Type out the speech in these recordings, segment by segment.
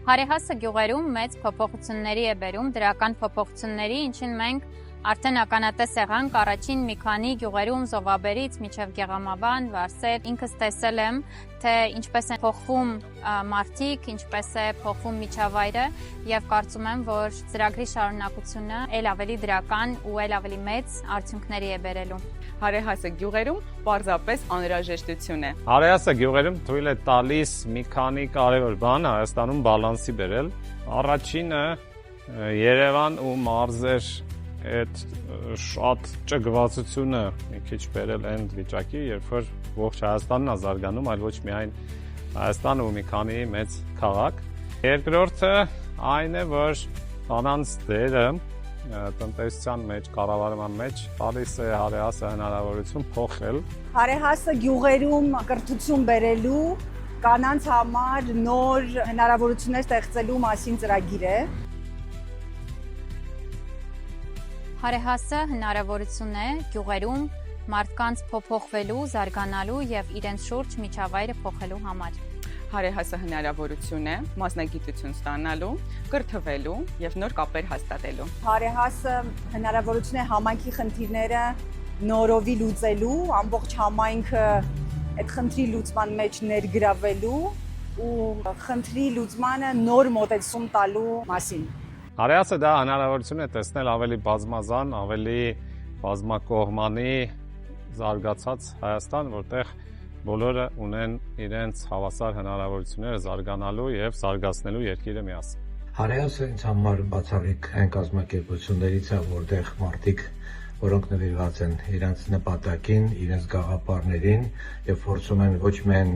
Հարեհասը գյուղերում մեծ փոփոխությունների է բերում, դրական փոփոխությունների, ինչին մենք արդեն ականատես եղանք առաջին մի քանի գյուղերում Զովաբերից մինչև Գեղամավան, Վարսեր, ինքս տեսել եմ, թե ինչպես են փոխվում մարդիկ, ինչպես է փոխվում միջավայրը եւ կարծում եմ, որ ծրագրի շարունակությունը ել ավելի դրական ու ել ավելի մեծ արդյունքների է բերելու։ Հարեհասը գյուղերում պարզապես անհրաժեշտություն է։ Հարեհասը գյուղերում թույլ է տալիս մի քանի կարևոր բան Հայաստանում բալանսի բերել։ Առաջինը Երևան ու մարզեր այդ շատ ճգվածությունը մի քիչ բերել այն վիճակի, երբ որ ողջ Հայաստանն է զարգանում, այլ ոչ միայն Հայաստանը ու մի քանի մեծ քաղաք։ Երկրորդը այն է, որ կանանց դերը տնտեսության մեջ, կառավարման մեջ տալիս է Հարեհասը հնարավորություն փոխել։ Հարեհասը գյուղերում կրթություն բերելու, կանանց համար նոր հնարավորություններ ստեղծելու մասին ծրագիր է։ Հարեհասը հնարավորություն է գյուղերում մարդկանց փոփոխվելու, զարգանալու եւ իրենց շուրջ միջավայրը փոխելու համար։ Հարեհասը հնարավորություն է մասնագիտություն ստանալու, կրթվելու եւ նոր կապեր հաստատելու։ Հարեհասը հնարավորություն է համայնքի խնդիրները նորովի լուծելու, ամբողջ համայնքը այդ խնդրի լուծման մեջ ներգրավելու ու խնդրի լուծմանը նոր մոտեցում տալու մասին։ Հարեհասը դա հնարավորություն է տեսնել ավելի բազմազան, ավելի բազմակողմանի զարգացած Հայաստան, որտեղ բոլորը ունեն իրենց հավասար հնարավորությունները զարգանալու եւ զարգացնելու երկիրը միասին։ Հարեհասը ինձ համար բացառիկ այն կազմակերպություններից է, որտեղ մարդիկ, որոնք նվիրված են իրենց նպատակին, իրենց գաղափարներին եւ փորձում են ոչ միայն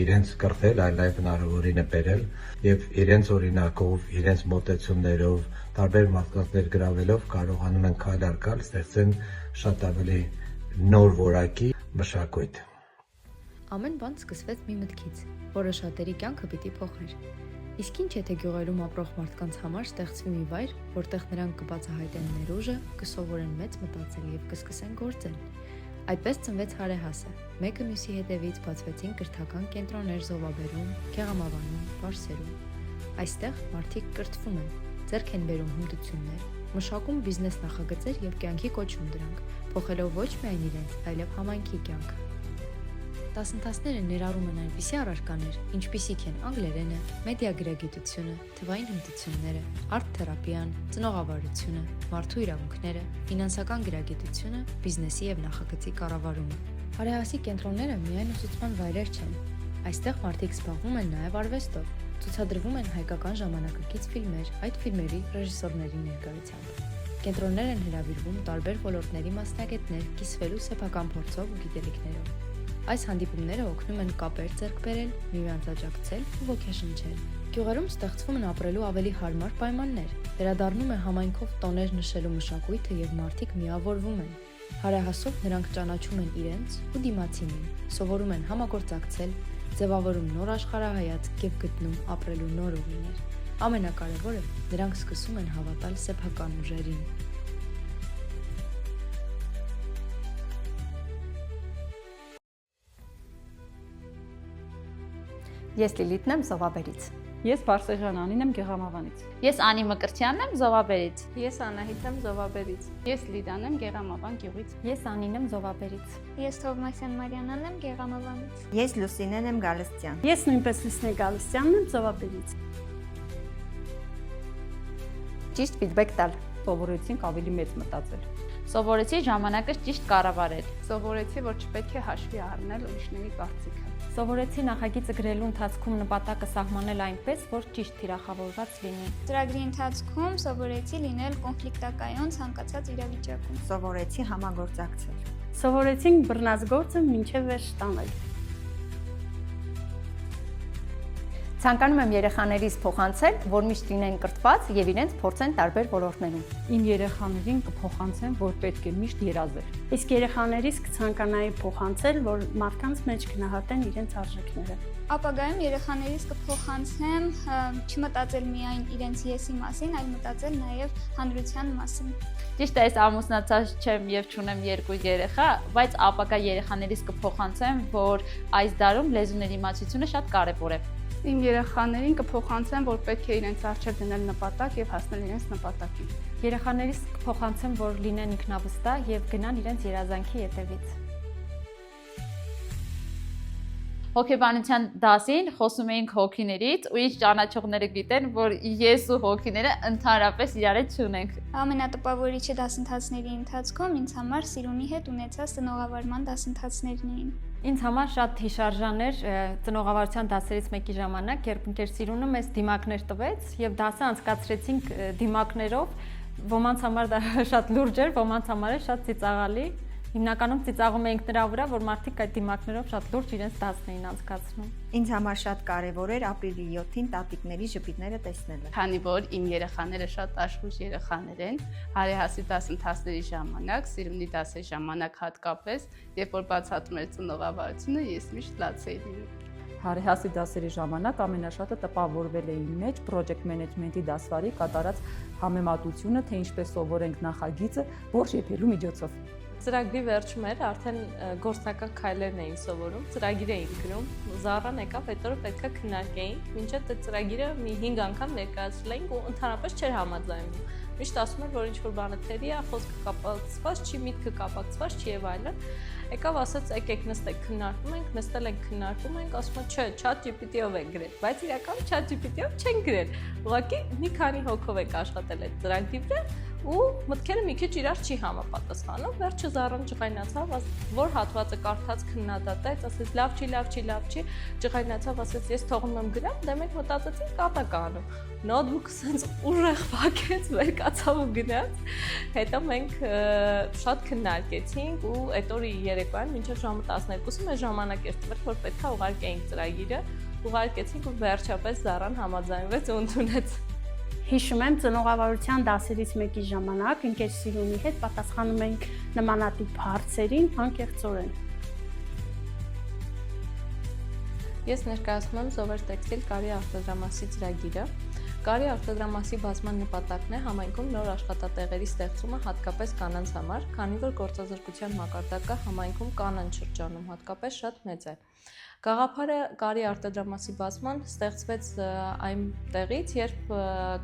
իրենց կրթել, այլ նաեւ հնարավորինը բերել եւ իրենց օրինակով, իրենց մոտեցումներով, տարբեր մարդկանց ներգրավելով կարողանում են քայլ առ քայլ ստեղծեն շատ ավելի նոր որակի մշակույթ։ Ամեն բան սկսվեց մի մտքից, որը շատերի կյանքը պիտի փոխեր։ Իսկ ինչ եթե գյուղերում ապրող մարդկանց համար ստեղծվի մի վայր, որտեղ նրանք կբացահայտեն ներուժը, կսովորեն մեծ մտածել եւ կսկսեն գործել։ Այդպես ծնվեց Հարեհասը։ Մեկը մյուսի հետևից բացվեցին կրթական կենտրոններ Զովաբերում, Գեղամավանում, Վարսերում։ Այստեղ մարդիկ կրթվում են, ձեռք են բերում հմտություններ, մշակում բիզնես նախագծեր եւ կյանքի կոչում դրանք, փոխելով ոչ միայն իրենց, այլև համայնքի կյանքը։ Դասընթացները ներառում են այնպիսի առարկաներ, ինչպիսիք են անգլերենը, մեդիագրագիտությունը, թվային հմտությունները, արտ-թերապիան, ծնողավարությունը, մարդու իրավունքները, ֆինանսական գրագիտությունը, բիզնեսի եւ նախագծի կառավարումը։ Հարեհասի կենտրոնները միայն ուսուցման վայրեր չեն։ Այստեղ մարդիկ զբաղվում են նաեւ արվեստով, ցուցադրվում են հայկական ժամանակակից ֆիլմեր, այդ ֆիլմերի ռեժիսորների ներկայությամբ։ Կենտրոններ են հրավիրվում տարբեր ոլորտների մասնագետներ կիսվելու սեփական փորձով ու գիտելիքներով։ Այս հանդիպումները օգնում են կապեր ձեռք բերել, միմյանց աջակցել ու ոգեշնչել։ Գյուղերում ստեղծվում են ապրելու ավելի հարմար պայմաններ, վերադառնում է համայնքով տոներ նշելու մշակույթը եւ մարդիկ միավորվում են։ Հարեհասով նրանք ճանաչում են իրենց ու դիմացինին, սովորում են համագործակցել, ձևավորում նոր աշխարհայացք եւ գտնում ապրելու նոր ուղիներ։ Ամենակարևորը, նրանք սկսում են հավատալ սեփական ուժերին։ Ես Լիլիթն եմ Զովաբերից։ Ես Բարսեղյան Անին եմ Գեղամավանից։ Ես Անի Մկրտչյանն եմ Զովաբերից։ Ես Անահիտ եմ Զովաբերից։ Ես Լիդան եմ Գեղամավան գյուղից։ Ես Անին եմ Զովաբերից։ Ես Թովմասյան Մարիանան եմ Գեղամավանից։ Ես Լուսինեն եմ Գալստյան։ Ես նույնպես Լուսինե Գալստյանն եմ Զովաբերից։ Ճիշտ ֆիդբեք տալ։ Սովորեցինք ավելի մեծ մտածել։ Սովորեցի ժամանակը ճիշտ կառավարել։ Սովորեցի, որ չպետք է հաշվի առնել ուրիշների կարծիքը։ Սովորեցի նախագիծը գրելու ընթացքում նպատակը սահմանել այնպես, որ ճիշտ թիրախավորված լինի։ Ծրագրի ընթացքում սովորեցի լինել կոնֆլիկտակայուն ցանկացած իրավիճակում։ Սովորեցի համագործակցել։ Սովորեցինք բռնած գործը մինչև վերջ տանել։ Ցանկանում եմ երեխաներիս փոխանցել, որ միշտ լինեն կրթված եւ իրենց փորձեն տարբեր ոլորտներում։ Իմ երեխաներին կփոխանցեմ, որ պետք է միշտ երազել։ Իսկ երեխաներիս կցանկանայի փոխանցել, որ մարդկանց մեջ գնահատեն իրենց արժեքները։ Ապագայում երեխաներիս կփոխանցեմ չմտածել միայն իրենց եսի մասին, այլ մտածել նաև հանրության մասին։ Ճիշտ է, ես ամուսնացած չեմ եւ չունեմ երկու երեխա, բայց ապագա երեխաներիս կփոխանցեմ, որ այս դարում լեզուների իմացությունը շատ կարեւոր է։ Իմ երեխաներին կփոխանցեմ, որ պետք է իրենց առջև դնել նպատակ եւ հասնել իրենց նպատակին։ Երեխաներիս կփոխանցեմ, որ լինեն ինքնավստահ եւ գնան իրենց երազանքի ետևից։ Հոգեբանության դասին խոսում էինք հոգիներից ու ինչ ճանաչողները գիտեն, որ ես ու հոգիները ընդհանրապես իրար չունենք։ Ամենատպավորիչը դասընթացների ընթացքում ինձ համար Սիրունի հետ ունեցած ծնողավարման դասընթացներն էին։ Ինձ համար շատ հիշարժան էր ծնողավարության դասերից մեկի ժամանակ, երբ ընկեր Սիրունը մեզ դիմակներ տվեց եւ դասը անցկացրեցինք դիմակներով, ոմանց համար դա շատ լուրջ էր, ոմանց համար է շատ ծիծաղալի։ Հիմնականում ծիծաղում էինք նրա վրա, որ մարդիկ այդ դիմակներով շատ լուրջ իրենց դասն էին անցկացնում։ Ինձ համար շատ կարևոր էր ապրիլի 7-ին տատիկների ժպիտները տեսնելը։ Քանի որ իմ երեխաները շատ աշխույժ երեխաներ են, հարեհասի դասընթացների ժամանակ, Սիրունի դասի ժամանակ հատկապես, երբ որ բացատրում էր ծնողավարությունը, ես միշտ լաց էի լինում։ Հարեհասի դասերի ժամանակ ամենաշատը տպավորվել է իմ մեջ project management-ի դասվարի կատարած համեմատությունը, թե ինչպես սովորենք նախագիծը ողջ եփելու միջոցով։ Ծրագրի վերջում էր արդեն գործնական քայլերն էին սովորում, ծրագիր էին գրում, Զառան եկավ, այդ օրը պետք է քննարկեինք, մինչև այդ ծրագիրը մի 5 անգամ ներկայացրել էինք ու ընդհանրապես չէր համաձայնում։ Միշտ ասում էր, որ ինչ-որ բանը թերի է, խոսքը կապակցված չի, միտքը կապակցված չի եւ այլն։ Եկավ ասաց, եկեք նստեք, քննարկում ենք, նստել ենք, քննարկում ենք, ասում է, չէ, ChatGPT-ով եք գրել, բայց իրականում ChatGPT-ով չեն գրել։ Ուղղակի մի քանի հոգով եք աշխատել այդ ծրագրի վրա ու մտքերը մի քիչ իրար չի համապատասխանում, վերջը Զառան ջղայնացավ, որ հատվածը կարդաց քննադատեց, ասեց լավ չի, ջղայնացավ, ասեց ես թողնում եմ գրեմ, դե մենք մտածեցինք կատակ անում։ Նոթբուքը սենց ուժեղ փակեց, վեր կացավ ու գնաց։ Հետո մենք շատ քննարկեցինք ու այդ օրի երեկոյան մինչև ժամը 12-ը մեր ժամանակ էր տվել, որ պետք է ուղարկեինք ծրագիրը, ուղարկեցինք ու վերջապես Զառան համաձայնվեց ու ընդունեց։ Հիշում եմ ծնողավարության դասերից մեկի ժամանակ ընկեր Սիրունի հետ պատասխանում ենք նմանատիպ հարցերին անկեղծորեն։ Ես ներկայացնում եմ Zover Textile կարի արտադրամասի ծրագիրը։ Կարի արտադրամասի բազման նպատակն է համայնքում նոր աշխատատեղերի ստեղծումը հատկապես կանանց համար, քանի որ գործազրկության մակարդակը համայնքում կանանց շրջանում հատկապես շատ մեծ է։ Գաղափարը կարի արտադրամասի բազման ստեղծվեց այն տեղից, երբ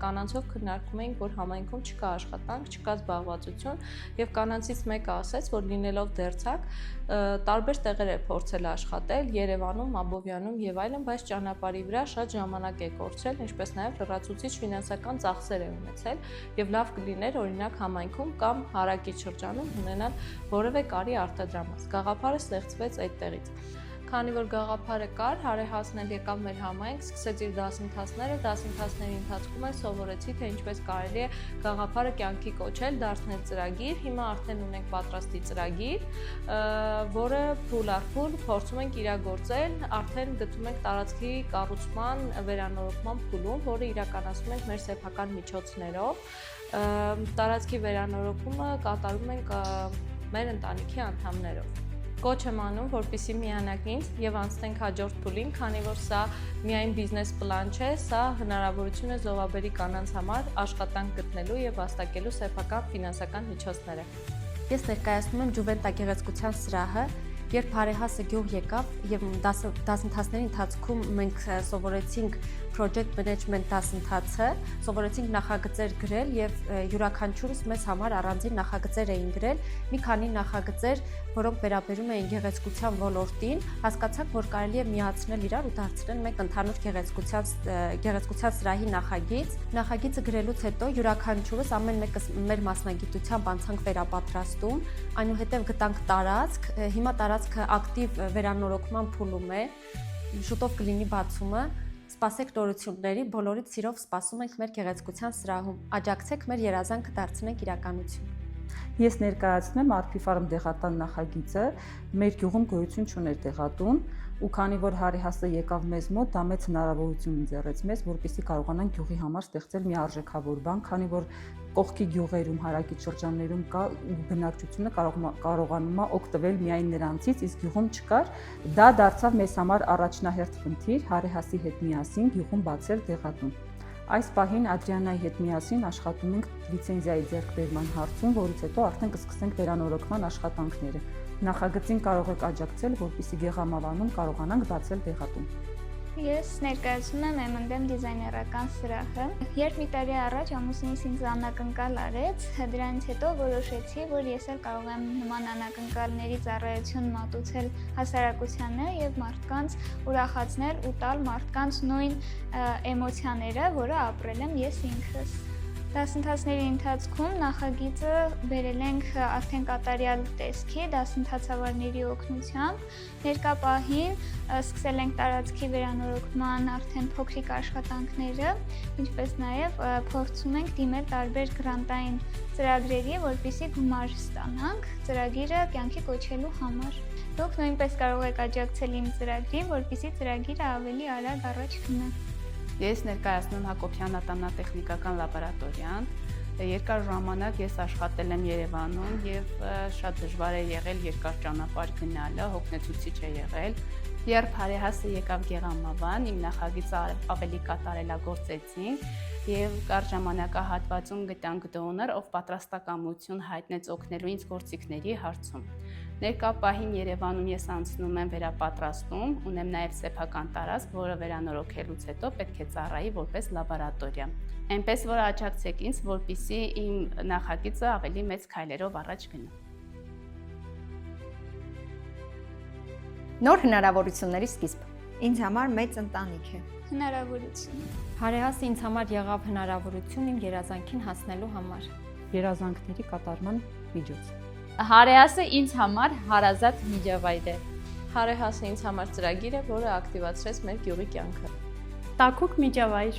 կանանցով քննարկում էինք, որ համայնքում չկա աշխատանք, չկա զբաղվածություն եւ կանանցից մեկը ասեց, որ լինելով դերձակ տարբեր տեղեր է փորձել աշխատել, Երևանում, Աբովյանում եւ այլն, բայց ճանապարհի վրա շատ ժամանակ է կորցրել, ինչպես նաեւ լրացուցիչ ֆինանսական ծախսեր է ունեցել եւ լավ կլիներ օրինակ համայնքում կամ հարակից շրջանում ունենալ որևէ կարի արտադրամաս։ Գաղափարը ստեղծվեց այդտեղից։ Քանի որ գաղափարը կար, հարեհասնել եկավ մեր համայնք, սկսեց իր դասընթացները, դասընթացների ընթացքում էլ սովորեցի, թե ինչպես կարելի է գաղափարը կյանքի կոչել, դարձնել ծրագիր։ Հիմա արդեն ունենք պատրաստի ծրագիր, որը փուլ առ փուլ փորձում ենք իրագործել, արդեն գտնում ենք տարածքի կառուցման, վերանորոգման փուլում, որը իրականացնում ենք մեր սեփական միջոցներով։ Տարածքի վերանորոգումը կատարում ենք մեր ընտանիքի անդամներով։ Կոչ եմ անում, որպեսզի միանաք ինձ եւ անցնենք հաջորդ փուլին, քանի որ սա միայն բիզնես պլան չէ, սա հնարավորություն է զովաբերի կանանց համար աշխատանք գտնելու եւ վաստակելու սեփական ֆինանսական միջոցները։ Ես ներկայացնում եմ Ջուվենտա գեղեցկության սրահը, երբ հարեհասը գյուղ եկավ եւ դասընթացների ընթացքում մենք սովորեցինք project management դասընթացը, սովորեցինք նախագծեր գրել եւ յուրաքանչյուրս մեզ համար առանձին նախագծեր էին գրել, մի քանի նախագծեր, որոնք վերաբերում էին գեղեցկության ոլորտին, հասկացանք, որ կարելի է միացնել իրար ու դարձնել մեկ ընդհանուր գեղեցկության սրահի նախագիծ։ Նախագիծը գրելուց հետո յուրաքանչյուրս ամեն մեկս մեր մասնագիտությամբ անցանք վերապատրաստում, այնուհետև գտանք տարածք, հիմա տարածքը ակտիվ վերանորոգման փուլում է, շուտով կլինի բացումը։ Սպասեք նորությունների, բոլորիդ սիրով սպասում ենք մեր գեղեցկության սրահում։ Աջակցեք մեր երազանքը դարձնենք իրականություն։ Ես ներկայացնում եմ Arpi Farm դեղատան նախագիծը, մեր գյուղում գոյություն չուներ դեղատուն, ու քանի որ հարեհասը եկավ մեզ մոտ, դա մեծ հնարավորություն ընձեռեց մեզ, որպեսզի կարողանանք գյուղի համար ստեղծել մի արժեքավոր բան, քանի որ կողքի գյուղերում, հարակից շրջաններում կա ու բնակչությունը կարողանում է օգտվել միայն նրանցից, իսկ գյուղում չկար, դա դարձավ մեզ համար առաջնահերթ խնդիր հարեհասի հետ միասին գյուղում բացել դեղատուն։ Այս պահին Ադրիանայի հետ միասին աշխատում ենք լիցենզիայի ձեռքբերման հարցում, որից հետո արդեն կսկսենք վերանորոգման աշխատանքները։ Նախագծին կարող եք աջակցել, որպեսզի Գեղամավանում կարողանանք բացել դեղատուն։ Ես ներկայացնում եմ M&M դիզայներական սրահը։ Երբ մի տարի առաջ ամուսինիս ինձ անակնկալ արեց, դրանից հետո որոշեցի, որ ես էլ կարող եմ նման անակնկալների ծառայություն մատուցել հասարակությանը եւ մարդկանց ուրախացնել ու տալ մարդկանց նույն էմոցիաները, որը ապրել եմ ես ինքս։ Դասընթացների ընթացքում նախագիծը բերել ենք արդեն կատարյալ տեսքի դասընթացավարների օգնությամբ։ Ներկա պահին սկսել ենք տարածքի վերանորոգման արդեն փոքրիկ աշխատանքները, ինչպես նաև փորձում ենք դիմել տարբեր գրանտային ծրագրերի, որպեսզի գումար ստանանք ծրագիրը կյանքի կոչելու համար։ Դուք նույնպես կարող եք աջակցել իմ ծրագրին, որպեսզի ծրագիրը ավելի արագ առաջ գնա։ Ես ներկայացնում Հակոբյան ատամնատեխնիկական լաբորատորիան։ Երկար ժամանակ ես աշխատել եմ Երևանում եւ շատ դժվար է եղել երկար ճանապարհ գնալը, հոգնեցուցիչ է եղել։ Երբ հարեհասը եկավ Գեղամավան, իմ նախագիծը ավելի կատարելագործեցին եւ կարճ ժամանակահատվածում գտանք դոնոր, ով պատրաստակամություն հայտնեց օգնելու ինձ գործիքների հարցում։ Ներկա պահին Երևանում ես անցնում եմ վերապատրաստում, ունեմ նաև սեփական տարածք, որը վերանորոգելուց հետո պետք է ծառայի որպես լաբորատորիա։ Այնպես որ աջակցեք ինձ, որպեսզի իմ նախագիծը ավելի մեծ քայլերով առաջ գնա։ Նոր հնարավորությունների սկիզբ։ Ինձ համար մեծ ընտանիք է։ Հնարավորություն։ Հարեհասը ինձ համար եղավ հնարավորություն իմ երազանքին հասնելու համար։ Երազանքների կատարման միջոց։ Հարեհասը ինձ համար հարազատ միջավայր է։ Հարեհասը ինձ համար ծրագիր է, որը ակտիվացրեց մեր գյուղի կյանքը։ Տաքուկ միջավայր։